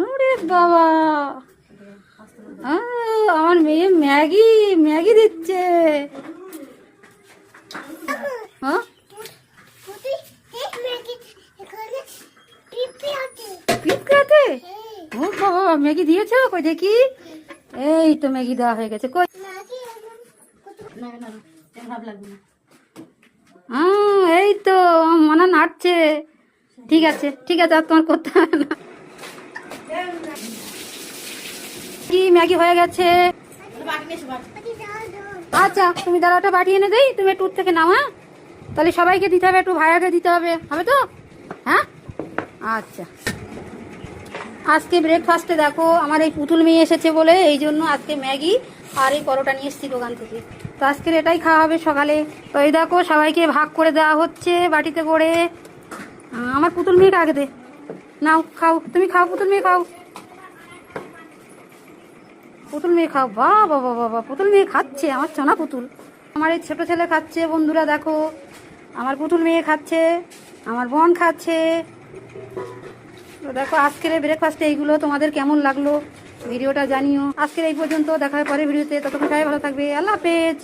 আরে বাবা, আমার মেয়ে ম্যাগি ম্যাগি দিচ্ছে। হ্যাঁ, পিঁপড়াতে? ও বাবা, ম্যাগি দিয়েছ? কই দেখি। এই তো ম্যাগি দেওয়া হয়ে গেছে। কই, এই তো মনে নাড়ছে। ঠিক আছে ঠিক আছে, আর তোমার করতে হবে না। কি ম্যাগি হয়ে গেছে? আচ্ছা তুমি দাঁড়া, ওটা বাটি এনে দেই, তুমি একটু থেকে নাও। হ্যাঁ, তাহলে সবাইকে দিতে হবে, একটু ভাইয়াকে দিতে হবে, হবে তো? হ্যাঁ আচ্ছা। আজকে ব্রেকফাস্টে দেখো, আমার এই পুতুল মেয়ে এসেছে বলে এই জন্য আজকে ম্যাগি আর এই পরোটা নিয়ে এসেছি দোকান থেকে। তো আজকের এটাই খাওয়া হবে সকালে। তো এই দেখো সবাইকে ভাগ করে দেওয়া হচ্ছে বাটিতে করে। আমার পুতুল মেয়েকে আগে দে, নাও খাও, তুমি খাও, পুতুল মেয়ে খাও, পুতুল মেয়ে খাও। বাহ বাবা বাবা, পুতুল মেয়ে খাচ্ছে, আমার চনা পুতুল। আমার এই ছোট ছেলে খাচ্ছে, বন্ধুরা দেখো, আমার পুতুল মেয়ে খাচ্ছে, আমার বোন খাচ্ছে। তো দেখো আজকের ব্রেকফাস্টে এইগুলো। তোমাদের কেমন লাগলো ভিডিওটা জানিও। আজকের এই পর্যন্ত, দেখা হয় পরে ভিডিওতে। ততক্ষণ সবাই ভালো থাকবে, আল্লাহ হাফেজ।